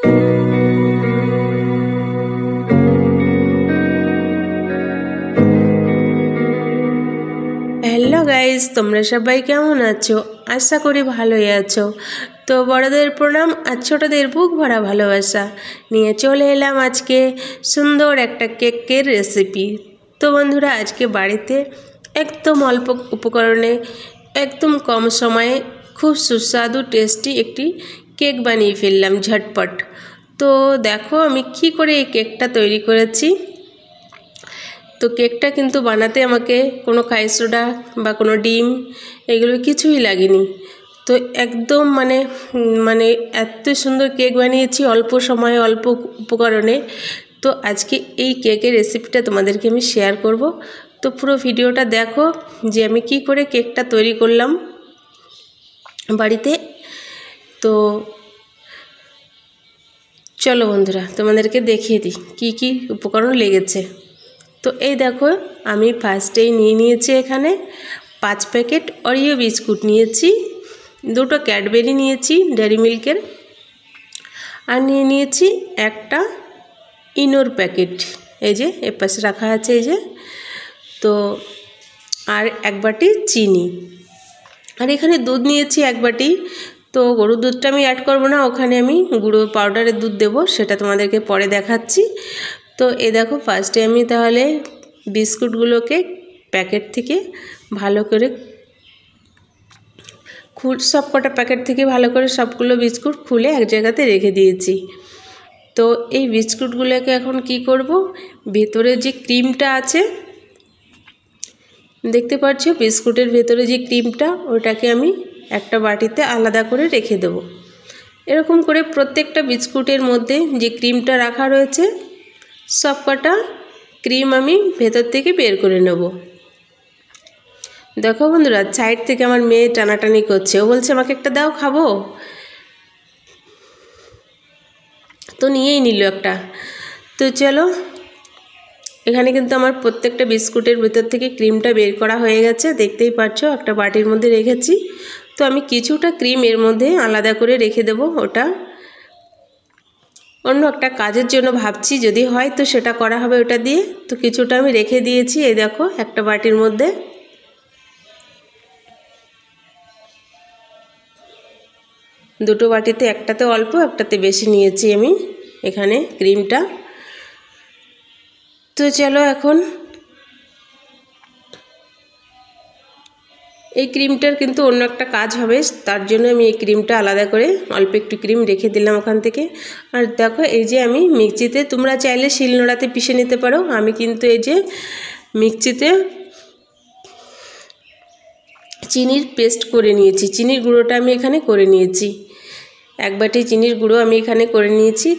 Hello guys, তোমরা সবাই কেমন আছো? আশা করি ভালোই আছো। তো বড়দের প্রণাম আর ছোটদের বুক ভরা ভালোবাসা নিয়ে চলে এলাম আজকে সুন্দর একটা কেকের রেসিপি। তো বন্ধুরা, আজকে বাড়িতে একদম অল্প উপকরণে একদম কম সময়ে খুব সুস্বাদু টেস্টি একটি কেক বানিয়ে ফেললাম ঝটপট। তো দেখো আমি কি করে এই কেকটা তৈরি করেছি। তো কেকটা কিন্তু বানাতে আমাকে কোনো খাই সোডা বা কোনো ডিম এগুলো কিছুই লাগেনি। তো একদম মানে এত সুন্দর কেক বানিয়েছি অল্প সময়ে অল্প উপকরণে। তো আজকে এই কেকের রেসিপিটা তোমাদেরকে আমি শেয়ার করব। তো পুরো ভিডিওটা দেখো যে আমি কি করে কেকটা তৈরি করলাম বাড়িতে। তো চলো বন্ধুরা, তোমাদেরকে দেখিয়ে দিই কি কি উপকরণ লেগেছে। তো এই দেখো, আমি ফার্স্টেই নিয়ে নিয়েছি এখানে 5 প্যাকেট অরিও বিস্কুট নিয়েছি, 2টো ক্যাডবেরি নিয়েছি ডেয়ারি মিল্কের, আর নিয়ে নিয়েছি একটা ইনোর প্যাকেট, এই যে এর পাশে রাখা আছে এই যে। তো আর 1 বাটি চিনি, আর এখানে দুধ নিয়েছি 1 বাটি। তো গরুর দুধটা আমি অ্যাড করব না, ওখানে আমি গুঁড়ো পাউডারের দুধ দেব, সেটা তোমাদেরকে পরে দেখাচ্ছি। তো এই দেখো, ফার্স্টে আমি তাহলে বিস্কুটগুলোকে প্যাকেট থেকে ভালো করে সব কটা প্যাকেট থেকে ভালো করে সবগুলো বিস্কুট খুলে এক জায়গাতে রেখে দিয়েছি। তো এই বিস্কুটগুলোকে এখন কি করব, ভেতরে যে ক্রিমটা আছে দেখতে পাচ্ছ, বিস্কুটের ভেতরে যে ক্রিমটা, ওটাকে আমি একটা বাটিতে আলাদা করে রেখে দেব। এরকম করে প্রত্যেকটা বিস্কুটের মধ্যে যে ক্রিমটা রাখা রয়েছে সব কটা ক্রিম আমি ভেতর থেকে বের করে নেব। দেখো বন্ধুরা, সাইড থেকে আমার মেয়ে টানাটানি করছে, ও বলছে আমাকে একটা দাও, খাবো। তো নিয়েই নিল একটা। তো চলো, এখানে কিন্তু আমার প্রত্যেকটা বিস্কুটের ভেতর থেকে ক্রিমটা বের করা হয়ে গেছে, দেখতেই পাচ্ছ একটা বাটির মধ্যে রেখেছি। তো আমি কিছুটা ক্রিম এর মধ্যে আলাদা করে রেখে দেব, ওটা অন্য একটা কাজের জন্য ভাবছি, যদি হয় তো সেটা করা হবে ওটা দিয়ে। তো কিছুটা আমি রেখে দিয়েছি, এই দেখো একটা বাটির মধ্যে। দুটো বাটিতে, একটাতে অল্প একটাতে বেশি নিয়েছি আমি এখানে ক্রিমটা। তো চলো, এখন এই ক্রিমটার কিন্তু অন্য একটা কাজ হবে, তার জন্য আমি এই ক্রিমটা আলাদা করে অল্প একটু ক্রিম রেখে দিলাম ওখান থেকে। আর দেখো, এই যে আমি মিক্সিতে, তোমরা চাইলে শিলনোড়াতে পিষে নিতে পারো, আমি কিন্তু এই যে মিক্সিতে চিনির পেস্ট করে নিয়েছি, চিনির গুঁড়োটা আমি এখানে করে নিয়েছি। 1 বাটি চিনির গুঁড়ো আমি এখানে করে নিয়েছি।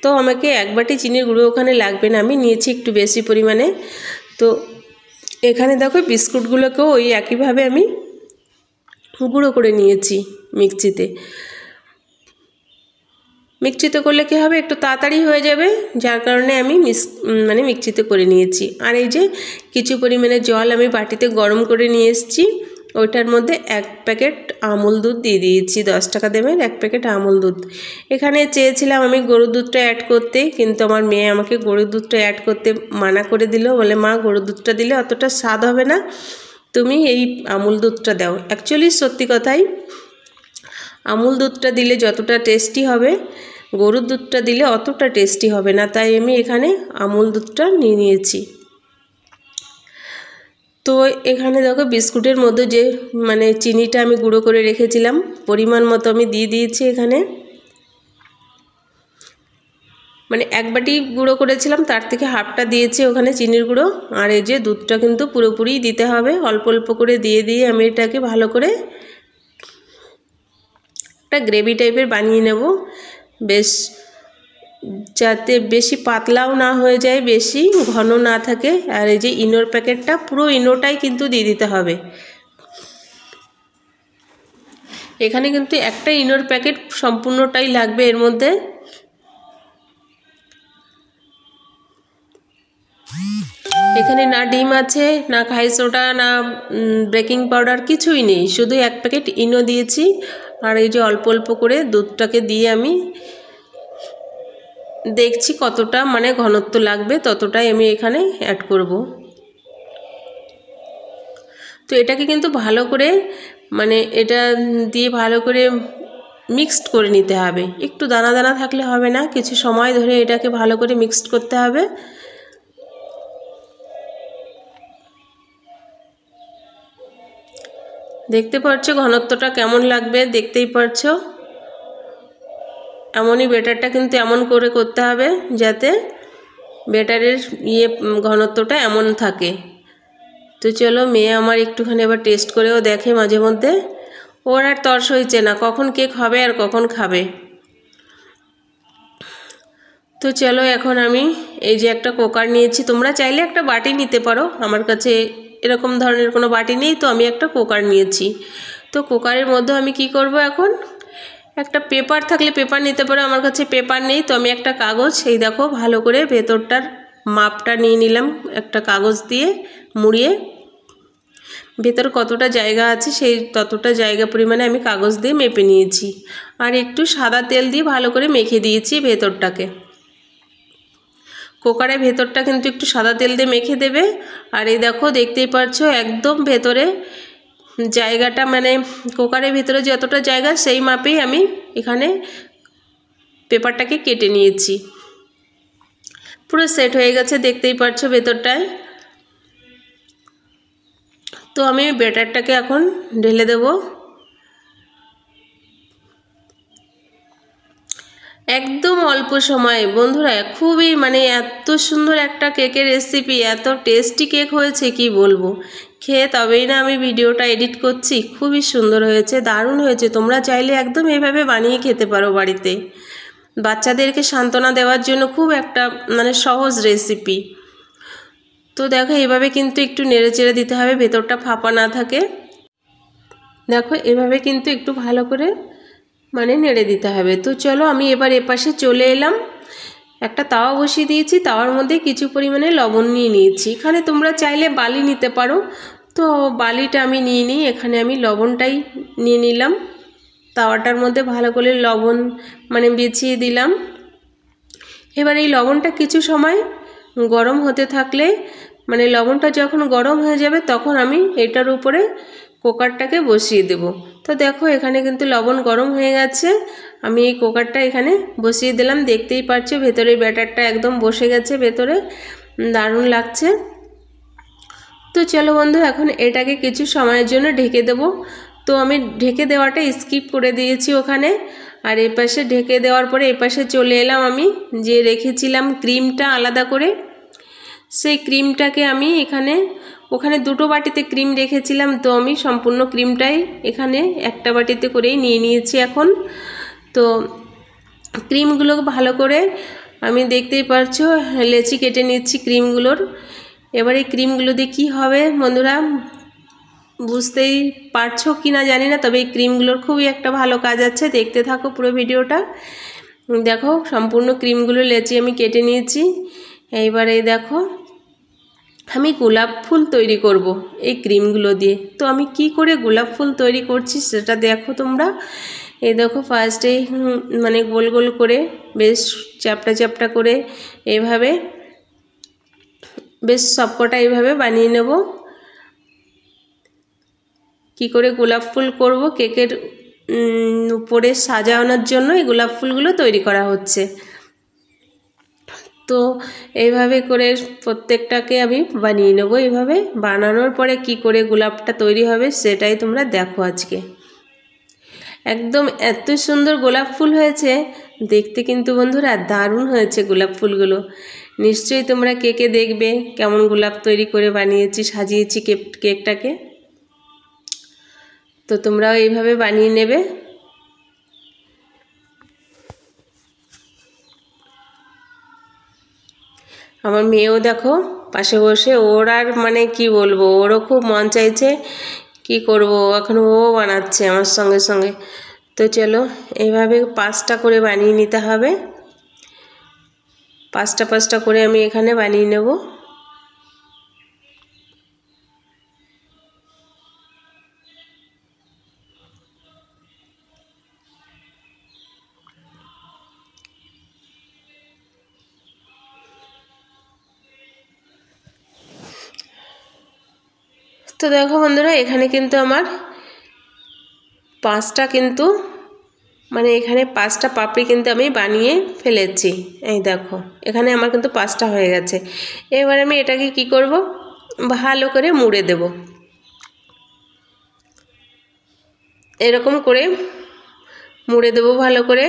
তো আমাকে 1 বাটি চিনির গুঁড়ো ওখানে লাগবে না, আমি নিয়েছি একটু বেশি পরিমাণে। তো এখানে দেখো বিস্কুটগুলোকেও ওই একইভাবে আমি গুঁড়ো করে নিয়েছি মিক্সিতে। মিক্সিতে করলে কী হবে, একটু তাড়াতাড়ি হয়ে যাবে, যার কারণে আমি মিক্সিতে করে নিয়েছি। আর এই যে কিছু পরিমাণে জল আমি বাটিতে গরম করে নিয়ে এসেছি, ওইটার মধ্যে 1 প্যাকেট আমুল দুধ দিয়ে দিয়েছি, 10 টাকা দেবেন 1 প্যাকেট আমুল দুধ। এখানে চেয়েছিলাম আমি গরুর দুধটা অ্যাড করতে, কিন্তু আমার মেয়ে আমাকে গরুর দুধটা অ্যাড করতে মানা করে দিল, বলে মা গরুর দুধটা দিলে অতটা স্বাদ হবে না, তুমি এই আমুল দুধটা দাও। অ্যাকচুয়ালি সত্যি কথাই, আমুল দুধটা দিলে যতটা টেস্টি হবে গরুর দুধটা দিলে অতটা টেস্টি হবে না, তাই আমি এখানে আমুল দুধটা নিয়ে নিয়েছি। তো এখানে দেখো বিস্কুটের মধ্যে যে চিনিটা আমি গুঁড়ো করে রেখেছিলাম পরিমাণ মতো আমি দিয়ে দিয়েছি এখানে। 1 বাটি গুঁড়ো করেছিলাম, তার থেকে হাফটা দিয়েছি ওখানে চিনির গুঁড়ো। আর এই যে দুধটা কিন্তু পুরোপুরি দিতে হবে, অল্প অল্প করে দিয়ে দিয়ে আমি এটাকে ভালো করে একটা গ্রেভি টাইপের বানিয়ে নেব, বেশ যাতে বেশি পাতলাও না হয়ে যায়, বেশি ঘন না থাকে। আর এই যে ইনোর প্যাকেটটা, পুরো ইনোটাই কিন্তু দিয়ে দিতে হবে। এখানে কিন্তু একটা ইনোর প্যাকেট সম্পূর্ণটাই লাগবে এর মধ্যে। এখানে না ডিম আছে, না খাই সোডা, না বেকিং পাউডার, কিছুই নেই, শুধু 1 প্যাকেট ইনো দিয়েছি। আর এই যে অল্প অল্প করে দুধটাকে দিয়ে আমি দেখছি কতটা মানে ঘনত্ব লাগবে ততটাই আমি এখানে অ্যাড করব। তো এটাকে কিন্তু ভালো করে মানে এটা দিয়ে ভালো করে মিক্সড করে নিতে হবে। একটু দানা দানা থাকলে হবে না, কিছু সময় ধরে এটাকে ভালো করে মিক্সড করতে হবে। দেখতে পাচ্ছ ঘনত্বটা কেমন লাগবে, দেখতেই পাচ্ছ। এমনই ব্যাটারটা কিন্তু এমন করে করতে হবে যাতে ব্যাটারের ঘনত্বটা এমন থাকে। তো চলো, মেয়ে আমার একটুখানি এবার টেস্ট করেও দেখে মাঝে মধ্যে। ওর আর তর সইছে না কখন কেক হবে আর কখন খাবে। তো চলো, এখন আমি এই যে একটা কুকার নিয়েছি, তোমরা চাইলে একটা বাটি নিতে পারো, আমার কাছে এরকম ধরনের কোনো বাটি নেই, তো আমি একটা কুকার নিয়েছি। তো কুকারের মধ্যে আমি কি করব, এখন একটা পেপার থাকলে পেপার নিতে পারো, আমার কাছে পেপার নেই, তো আমি একটা কাগজ, এই দেখো ভালো করে ভেতরটার মাপটা নিয়ে নিলাম একটা কাগজ দিয়ে মুড়িয়ে। ভেতর কতটা জায়গা আছে সেই ততটা জায়গা পরিমাণে আমি কাগজ দিয়ে মেপে নিয়েছি, আর একটু সাদা তেল দিয়ে ভালো করে মেখে দিয়েছি ভেতরটাকে। কুকারের ভেতরটা কিন্তু একটু সাদা তেল দিয়ে মেখে দেবে। আর এই দেখো, দেখতেই পাচ্ছো একদম ভেতরে জায়গাটা, মানে কুকারের ভেতরে যতটা জায়গা সেই মাপেই আমি এখানে পেপারটাকে কেটে নিয়েছি। পুরো সেট হয়ে গেছে, দেখতেই পাচ্ছো ভেতরটায়। তো আমি ব্যাটারটাকে এখন ঢেলে দেব। একদম অল্প সময় বন্ধুরা, খুবই মানে এত সুন্দর একটা কেকের রেসিপি, এত টেস্টি কেক হয়েছে কি বলবো। খেয়ে তবেই না আমি ভিডিওটা এডিট করছি। খুবই সুন্দর হয়েছে, দারুণ হয়েছে। তোমরা চাইলে একদম এভাবে বানিয়ে খেতে পারো বাড়িতে। বাচ্চাদেরকে সান্ত্বনা দেওয়ার জন্য খুব একটা মানে সহজ রেসিপি। তো দেখো, এভাবে কিন্তু একটু নেড়ে চেড়ে দিতে হবে, ভেতরটা ফাঁপা না থাকে। দেখো এভাবে কিন্তু একটু ভালো করে মানে নেড়ে দিতে হবে। তো চলো, আমি এবার এপাশে চলে এলাম। একটা তাওয়া বসিয়ে দিয়েছি, তাওয়ার মধ্যে কিছু পরিমাণে লবণ নিয়ে নিয়েছি। এখানে তোমরা চাইলে বালি নিতে পারো, তো বালিটা আমি নিয়ে নিই। এখানে আমি লবণটাই নিয়ে নিলাম, তাওয়াটার মধ্যে ভালো করে লবণ মানে বিছিয়ে দিলাম। এবার এই লবণটা কিছু সময় গরম হতে থাকলে, মানে লবণটা যখন গরম হয়ে যাবে তখন আমি এটার উপরে কুকারটাকে বসিয়ে দেব। তো দেখো, এখানে কিন্তু লবণ গরম হয়ে গেছে, আমি এই কুকারটা এখানে বসিয়ে দিলাম। দেখতেই পাচ্ছ ভেতরে ব্যাটারটা একদম বসে গেছে, ভেতরে দারুণ লাগছে। তো চলো বন্ধু, এখন এটাকে কিছু সময়ের জন্য ঢেকে দেব। তো আমি ঢেকে দেওয়াটা স্কিপ করে দিয়েছি ওখানে। আর এপাশে ঢেকে দেওয়ার পরে এপাশে চলে এলাম, আমি যে রেখেছিলাম ক্রিমটা আলাদা করে, সেই ক্রিমটাকে আমি ওখানে দুটো বাটিতে ক্রিম রেখেছিলাম, তো আমি সম্পূর্ণ ক্রিমটাই এখানে একটা বাটিতে করেই নিয়ে নিয়েছি এখন। তো ক্রিমগুলো ভালো করে আমি দেখতেই পারছো লেচি কেটে নিচ্ছি ক্রিমগুলোর। এবার এই ক্রিমগুলো দিয়ে কী হবে বন্ধুরা, বুঝতেই পারছো কি না জানি না, তবে এই ক্রিমগুলোর খুবই একটা ভালো কাজ আছে। দেখতে থাকো পুরো ভিডিওটা। দেখো, সম্পূর্ণ ক্রিমগুলো লেচি আমি কেটে নিয়েছি। এইবারে দেখো, আমি গোলাপ ফুল তৈরি করব এই ক্রিমগুলো দিয়ে। তো আমি কি করে গোলাপ ফুল তৈরি করছি সেটা দেখো তোমরা। এই দেখো, ফার্স্টে মানে গোল গোল করে বেশ চ্যাপটা চ্যাপটা করে এইভাবে বেশ সবকটা এইভাবে বানিয়ে নেব। কি করে গোলাপ ফুল করব কেকের উপরে সাজানোর জন্য এই গোলাপ ফুলগুলো তৈরি করা হচ্ছে। তো এইভাবে করে প্রত্যেকটাকে আমি বানিয়ে নেব। এইভাবে বানানোর পরে কি করে গোলাপটা তৈরি হবে সেটাই তোমরা দেখো আজকে। একদম এত সুন্দর গোলাপ ফুল হয়েছে দেখতে, কিন্তু বন্ধুরা দারুণ হয়েছে গোলাপ ফুলগুলো। নিশ্চয়ই তোমরা কেকে দেখবে কেমন গোলাপ তৈরি করে বানিয়েছি, সাজিয়েছি কেকটাকে। তো তোমরাও এইভাবে বানিয়ে নেবে। আমার মেয়েও দেখো পাশে বসে, ওর আর মানে কি বলবো, ওরও খুব মন চাইছে। কি করব, এখন ও বানাচ্ছে আমার সঙ্গে সঙ্গে। তো চলো, এইভাবে 5টা করে বানিয়ে নিতে হবে। 5টা করে আমি এখানে বানিয়ে নেব। তো দেখো বন্ধুরা, এখানে কিন্তু আমার 5টা কিন্তু মানে এখানে 5টা পাপড়ি কিন্তু আমি বানিয়ে ফেলেছি। এই দেখো এখানে আমার কিন্তু 5টা হয়ে গেছে। এবার আমি এটাকে কি করব, ভালো করে মুড়ে দেব। এরকম করে মুড়ে দেব ভালো করে।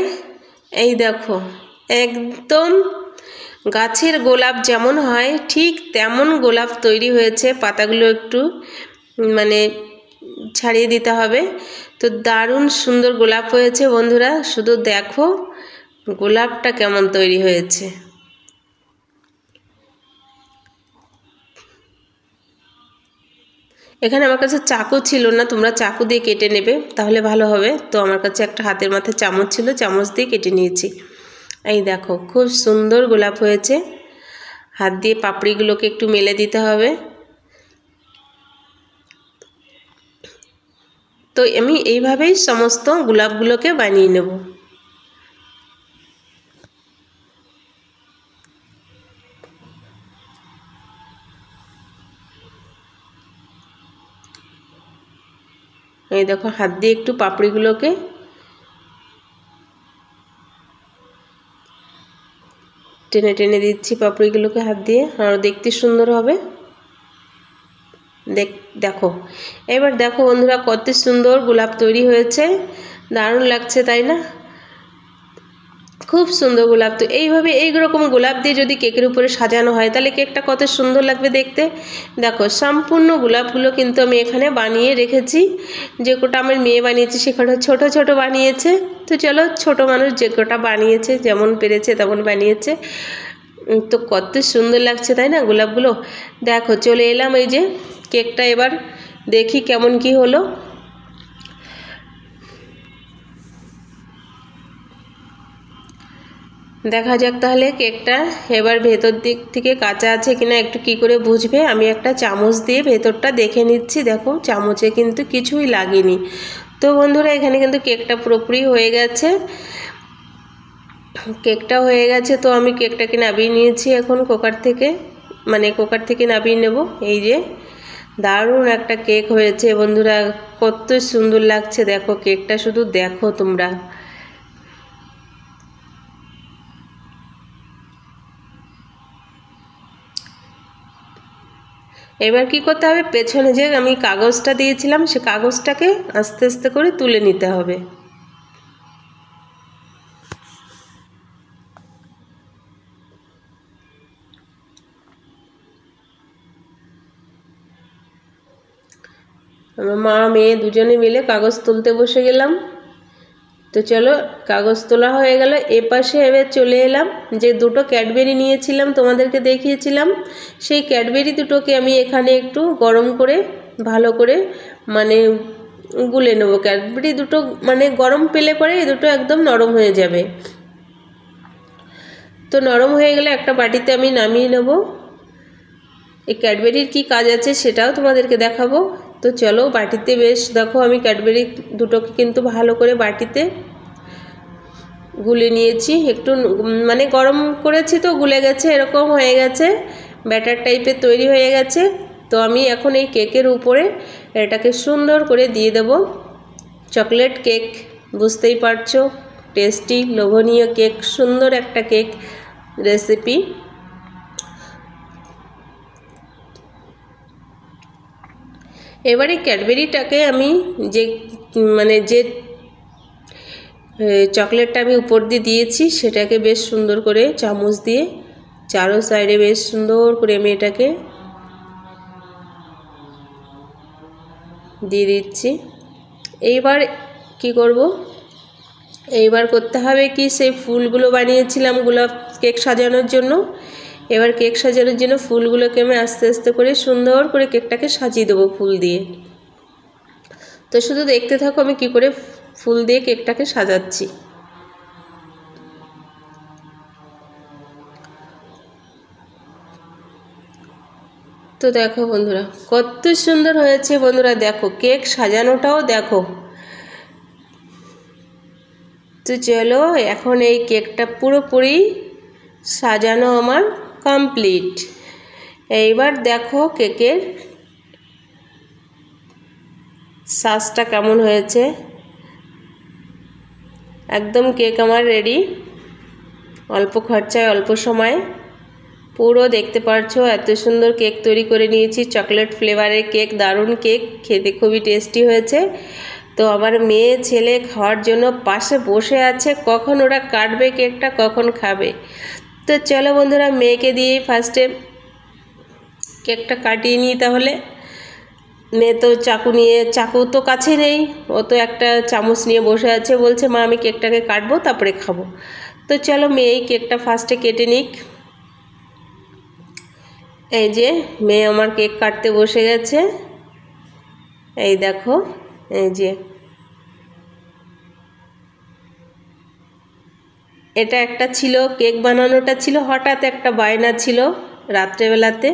এই দেখো একদম গাছের গোলাপ যেমন হয় ঠিক তেমন গোলাপ তৈরি হয়েছে। পাতাগুলো একটু মানে ছাড়িয়ে দিতে হবে। তো দারুণ সুন্দর গোলাপ হয়েছে বন্ধুরা, শুধু দেখো গোলাপটা কেমন তৈরি হয়েছে। এখানে আমার কাছে চাকু ছিল না, তোমরা চাকু দিয়ে কেটে নেবে তাহলে ভালো হবে। তো আমার কাছে একটা হাতের মাথায় চামচ ছিল, চামচ দিয়ে কেটে নিয়েছি। এই দেখো খুব সুন্দর গোলাপ হয়েছে। হাত দিয়ে পাপড়িগুলোকে একটু মেলে দিতে হবে। তো আমি এইভাবেই সমস্ত গোলাপগুলোকে বানিয়ে নেব। এই দেখো হাত দিয়ে একটু পাপড়িগুলোকে টেনে টেনে দিচ্ছি, পাপড়িগুলোকে হাত দিয়ে, আরও দেখতে সুন্দর হবে। দেখো এবার দেখো বন্ধুরা কত সুন্দর গোলাপ তৈরি হয়েছে, দারুণ লাগছে তাই না? খুব সুন্দর গোলাপ। তো এইভাবে এইরকম গোলাপ দিয়ে যদি কেকের উপরে সাজানো হয় তাহলে কেকটা কত সুন্দর লাগবে দেখতে। দেখো সম্পূর্ণ গোলাপগুলো কিন্তু আমি এখানে বানিয়ে রেখেছি। যে কটা আমার মেয়ে বানিয়েছে সে কটা ছোট ছোট বানিয়েছে। তো চলো, ছোট মানুষ যে কটা বানিয়েছে যেমন পেরেছে তেমন বানিয়েছে। তো কত সুন্দর লাগছে তাই না গোলাপগুলো। দেখো চলে এলাম এই যে কেকটা, এবার দেখি কেমন কি হলো। দেখা যাক তাহলে কেকটা। এবার ভেতর দিক থেকে কাঁচা আছে কিনা একটু কি করে বুঝবে, আমি একটা চামচ দিয়ে ভেতরটা দেখে নিচ্ছি। দেখো চামচে কিন্তু কিছুই লাগেনি। তো বন্ধুরা এখানে কিন্তু কেকটা পুরোপুরি হয়ে গেছে। কেকটা হয়ে গেছে। তো আমি কেকটাকে নামিয়ে নিয়েছি এখন কুকার থেকে নামিয়ে নেব। এই যে দারুণ একটা কেক হয়েছে বন্ধুরা, কত সুন্দর লাগছে দেখো কেকটা, শুধু দেখো তোমরা। এবার কি করতে হবে, পেছনে যে আমি কাগজটা দিয়েছিলাম সে কাগজটাকে আস্তে আস্তে করে তুলে নিতে হবে। আমার মা মেয়ে দুজনে মিলে কাগজ তুলতে বসে গেলাম। তো চলো কাগজ তোলা হয়ে গেল। এপাশে এবার চলে এলাম, যে দুটো ক্যাডবেরি নিয়েছিলাম তোমাদেরকে দেখিয়েছিলাম, সেই ক্যাডবেরি দুটোকে আমি এখানে একটু গরম করে ভালো করে মানে গুলে নেবো। ক্যাডবেরি দুটো মানে গরম পেলে পরে এই দুটো একদম নরম হয়ে যাবে। তো নরম হয়ে গেলে একটা বাটিতে আমি নামিয়ে নেব। এই ক্যাডবেরির কি কাজ আছে সেটাও তোমাদেরকে দেখাবো। তো চলো বাটিতে বেশ দেখো আমি ক্যাডবেরি দুটোকে কিন্তু ভালো করে বাটিতে গুলে নিয়েছি। একটু মানে গরম করেছি তো গুলে গেছে, এরকম হয়ে গেছে, ব্যাটার টাইপের তৈরি হয়ে গেছে। তো আমি এখন এই কেকের উপরে এটাকে সুন্দর করে দিয়ে দেব চকলেট কেক। বুঝতেই পারছো টেস্টি লোভনীয় কেক, সুন্দর একটা কেক রেসিপি। এবারে ক্যাডবেরিটাকে আমি যে চকলেটটা আমি উপর দিয়ে দিয়েছি সেটাকে বেশ সুন্দর করে চামচ দিয়ে চারো সাইডে বেশ সুন্দর করে আমি এটাকে দিয়ে দিচ্ছি। এইবার কি করব, এইবার করতে হবে কি, সেই ফুলগুলো বানিয়েছিলাম গোলাপ কেক সাজানোর জন্য। এবার কেক সাজানোর জন্য ফুলগুলোকে আমি আস্তে আস্তে করে সুন্দর করে কেকটাকে সাজিয়ে দেবো ফুল দিয়ে। তো শুধু দেখতে থাকো আমি কি করে ফুল দিয়ে কেকটাকে সাজাচ্ছি। তো দেখো বন্ধুরা কত সুন্দর হয়েছে বন্ধুরা, দেখো কেক সাজানোটাও দেখো। তো চলো এখন এই কেকটা পুরোপুরি সাজানো আমার কমপ্লিট। এইবার দেখো কেকের সাজটা কেমন হয়েছে। একদম কেক আমার রেডি, অল্প খরচায় অল্প সময়। পুরো দেখতে পাচ্ছো এত সুন্দর কেক তৈরি করে নিয়েছি, চকলেট ফ্লেভারের কেক, দারুণ কেক, খেতে খুবই টেস্টি হয়েছে। তো আমার মেয়ে ছেলে খাওয়ার জন্য পাশে বসে আছে, কখন ওরা কাটবে কেকটা, কখন খাবে। তো চলো বন্ধুরা, মেয়েকে দিয়ে ফার্স্টে কেকটা কাটিয়ে নিই। তাহলে মেয়ে তো চাকু তো কাছে নেই, ও তো একটা চামচ নিয়ে বসে আছে, বলছে মা আমি কেকটাকে কাটবো তারপরে খাবো। তো চলো মেয়েই কেকটা ফার্স্টে কেটে নিক। এই যে মেয়ে আমার কেক কাটতে বসে গেছে, এই দেখো। এই যে এটা একটা ছিল, কেক বানানোটা ছিল হঠাৎ একটা বায়না ছিল রাত্রেবেলাতে,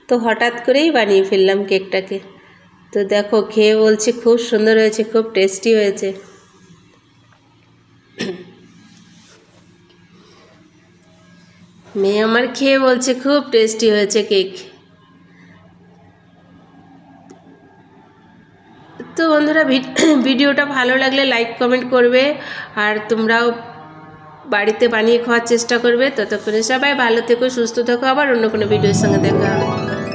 তো হঠাৎ করেই বানিয়ে ফেললাম কেকটাকে। তো দেখো খেয়ে বলছে খুব সুন্দর হয়েছে, খুব টেস্টি হয়েছে। মেয়ে আমার খেয়ে বলছে খুব টেস্টি হয়েছে কেক। তো বন্ধুরা ভিডিওটা ভালো লাগলে লাইক কমেন্ট করবে, আর তোমরাও বাড়িতে বানিয়ে খাওয়ার চেষ্টা করবে। ততক্ষণে সবাই ভালো থেকো, সুস্থ থেকো, আবার অন্য কোনো ভিডিওর সঙ্গে দেখা হবে।